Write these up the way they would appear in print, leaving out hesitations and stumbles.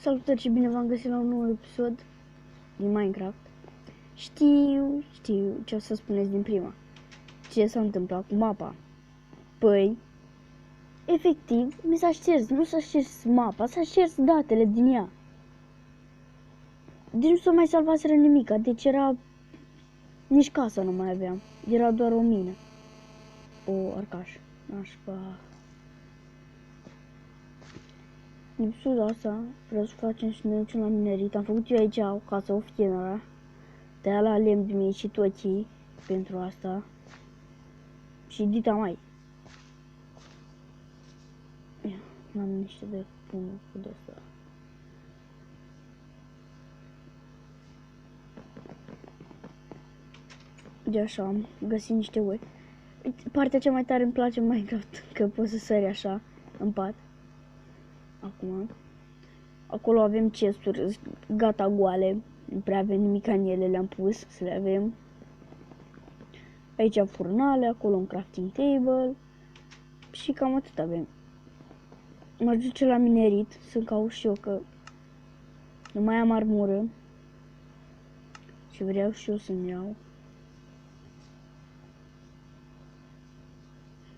Salutări și bine v-am găsit la un nou episod din Minecraft. Știu ce o să spuneți din prima. Ce s-a întâmplat cu mapa? Păi, efectiv, mi s-a șters, nu s-a șters mapa, s-a șters datele din ea. Deci nu s-a mai salvaseră nimica, deci era... Nici casa nu mai aveam, era doar o mină. O arcaș, nașpa. În episodul asta vreau să facem și noi la minerit. Am făcut eu aici o casă oficială. De la lemn de mie și toții pentru asta. Și dita mai. Ia, am niște de pumă cu de-asta. De așa am găsit niște oi. Partea cea mai tare îmi place în Minecraft, că poți să sări așa în pat. Acum. Acolo avem chesturi gata goale. Nu prea avem nimic în ele, le-am pus să le avem. Aici furnale, acolo un crafting table. Și cam atât avem. Mă duce la minerit să caut și eu, că nu mai am armură. Și vreau și eu să-mi iau.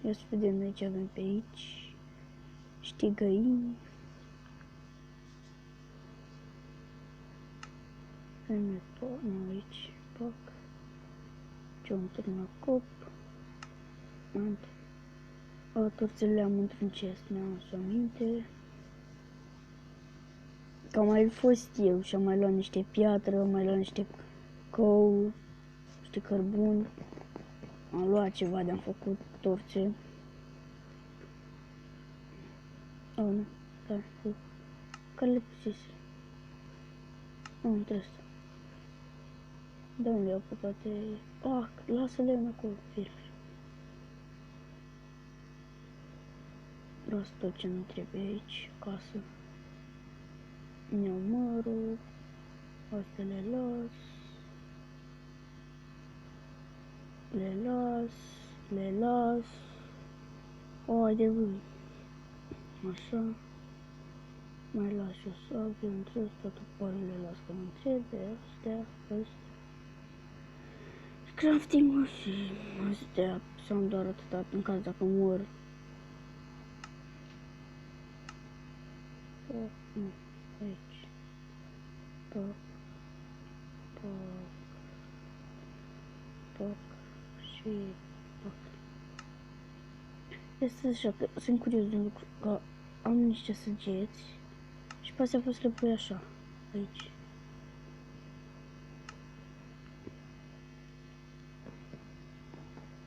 Ia să vedem noi ce avem pe aici. Știi găini. Avem nu aici. Pac. Ce am la cop. Torțele le-am într-un chest, mi-am să aminte. Că am mai fost eu și am mai luat niște piatră, am mai luat niște cău, niște cărbuni. Am luat ceva de-am făcut torțe. Oh, nu, stai, care le pusese? Nu, între asta. De unde iau pe toate? Ah, lasă-le acolo, firme. Las tot ce nu trebuie aici, casă. Mi-au mărul. Astea le las. Le las. O, de voi. Așa. Mai las și o sabie între astea, topoarele las că nu trebuie, astea. Crafting-ul și astea, să am doar atâta în caz dacă mor. Aici. Pac și pac. Este așa că sunt curios de un lucru, că am niște săgeți și pe astea pot să le pui așa, aici.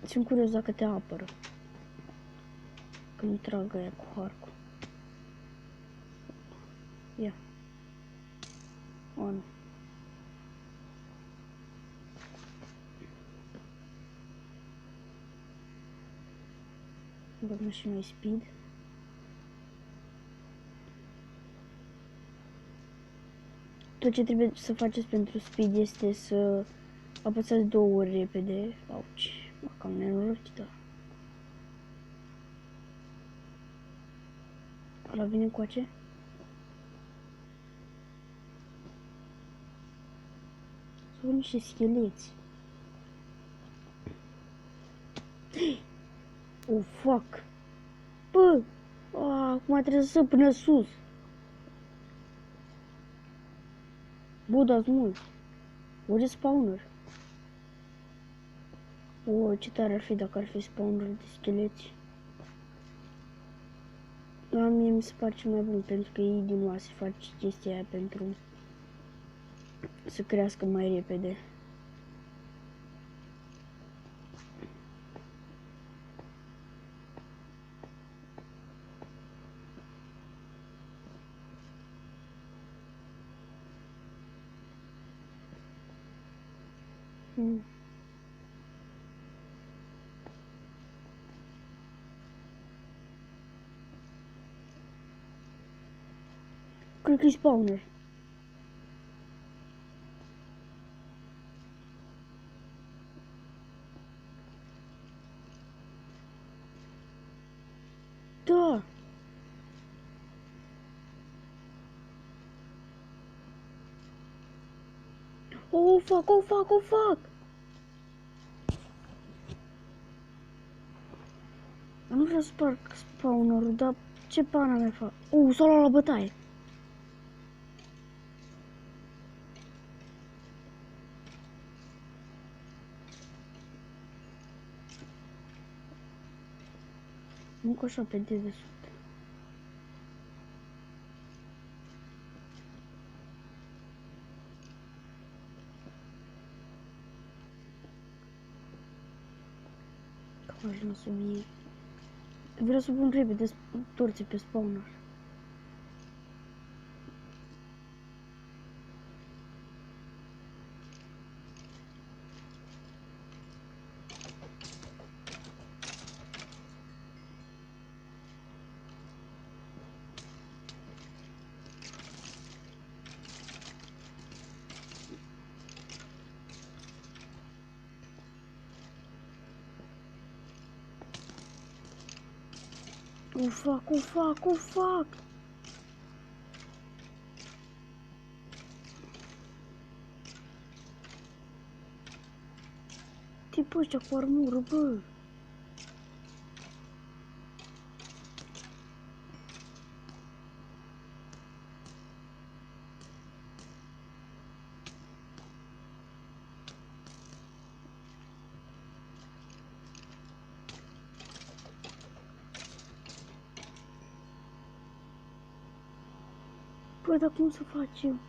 Sunt curios dacă te apără când trag aia cu harcul. Ia. O, nu. Băgăm și noi speed. Tot ce trebuie să faceți pentru speed este să apăsați 2 ori repede. Auci, cam nenorocită. Ăla vine încoace? Sunt niște scheleți. Oh, fuck! Bă! Acum trebuie să până sus. Bă, dați mult. Ori spawner. Ce tare ar fi dacă ar fi spawner de scheleți. Dar mie mi se pare cel mai bun, pentru că ei din oase fac chestia aia pentru să crească mai repede. Cred că e spawner. Da! Oh, fuck, oh, fuck, oh, fuck! Nu vreau să sparg spawner-ul, dar ce pana mea fac? S-a luat la bătaie. Încă așa pe dedesubt. Cam ajuns să vie. Vreau să pun repede torțe pe spawner. Oh, fuck, oh, fuck, oh, fuck! Tipul ăștia cu armură, bă! Bă, dar cum să facem?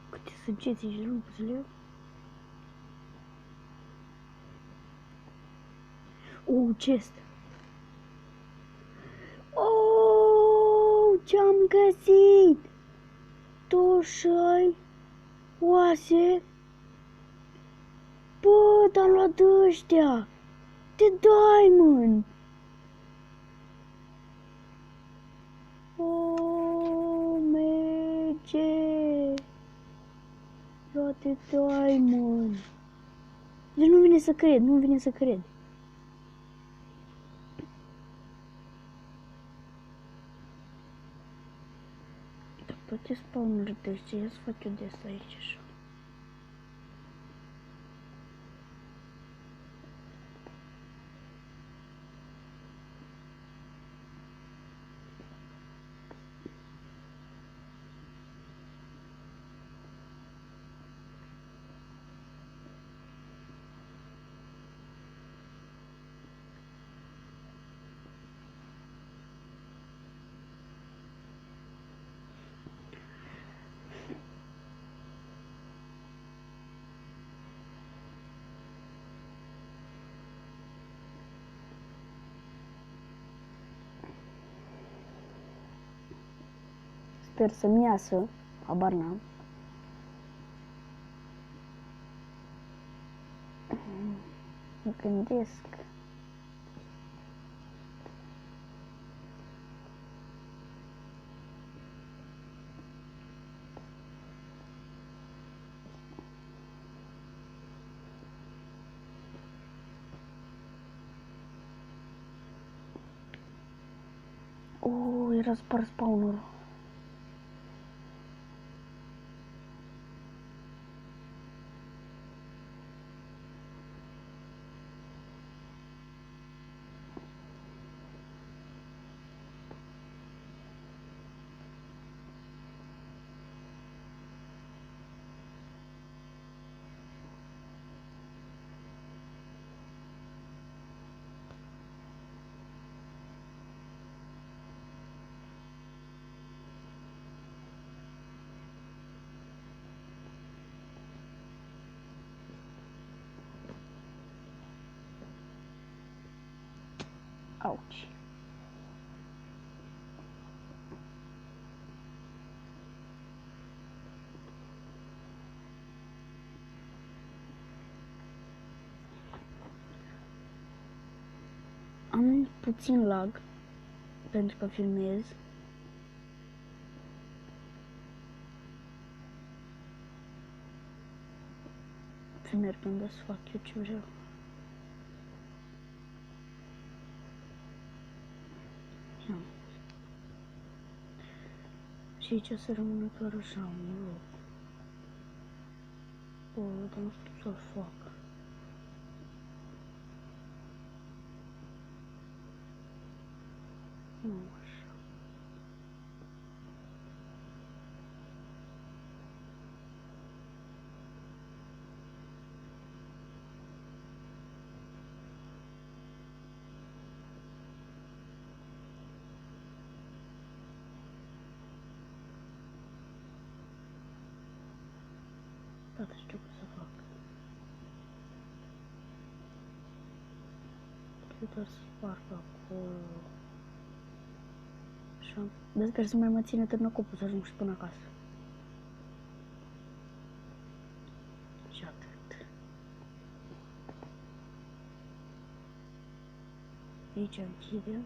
Câte săgeți și nu pot să le iau? Chest! Ce-am găsit! Toșai, oase. Bă, dar am luat de ăștia! De diamond! Merge! Luat de diamond! Deci nu vine să cred, nu vine să cred. Dar toate spawner de ăștia, ia să fac eu de asta aici așa. Sper să-mi iasă, habar n-am. Mă gândesc. Era spart spawner-ul. Auci. Am puțin lag pentru că filmez. să merg unde să fac eu ce vreau. Ia. Și aici să rămână doar așa un loc. Dar nu știu să-l fac. Nu așa. Tata, știu cum să fac. Trebuie să sparg acolo. Așa. Dar sper să mai mă ține târnăcopul să ajung și până acasă. Și atât. Aici închidem.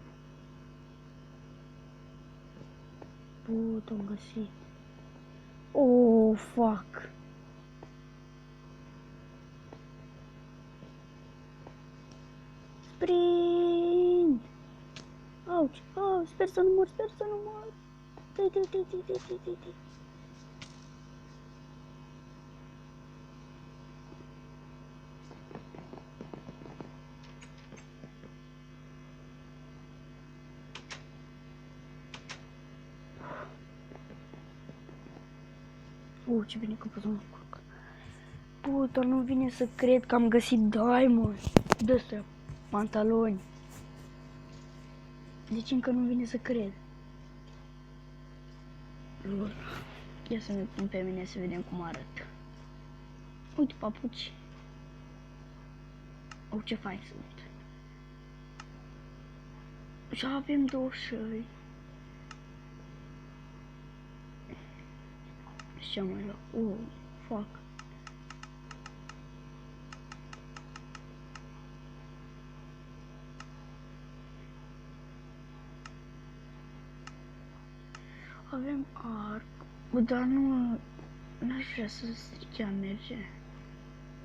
Am găsit. Oh, fuck. Sprint! Auci, sper să nu mor, sper să nu mor. Dai. Ce bine că pot să mă scurc. Dar nu vine să cred că am găsit diamond. De-astea, pantaloni. Deci încă nu vine să cred. Ia să ne pun pe mine să vedem cum arăt. Uite, papuci. Ce fain sunt. Și avem 2 șăi. Și am mai luat. Fuck. Avem arc, dar n-aș vrea să strice a merge.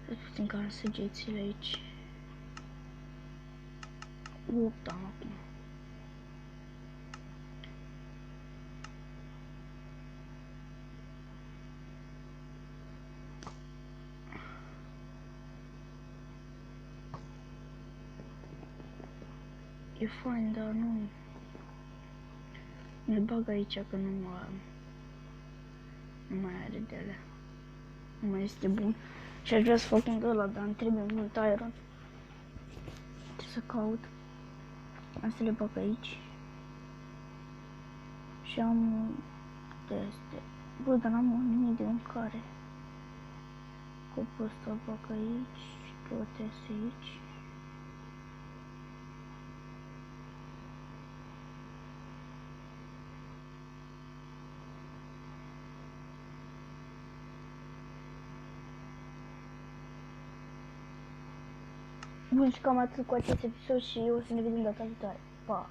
Să puțin ca săgețile aici. 8 am acum. E fain, dar nu ne bag aici că nu mai are de alea. Nu mai este bun. Și aș vrea să fac un de ăla, dar îmi trebuie mult iron. Trebuie să caut. Am să le bag aici. Și am de astea. Dar n-am nimic de mâncare. Copul ăsta bag aici și toate astea aici. Bun, și cam atât cu acest episod și o să ne vedem data viitoare. Pa!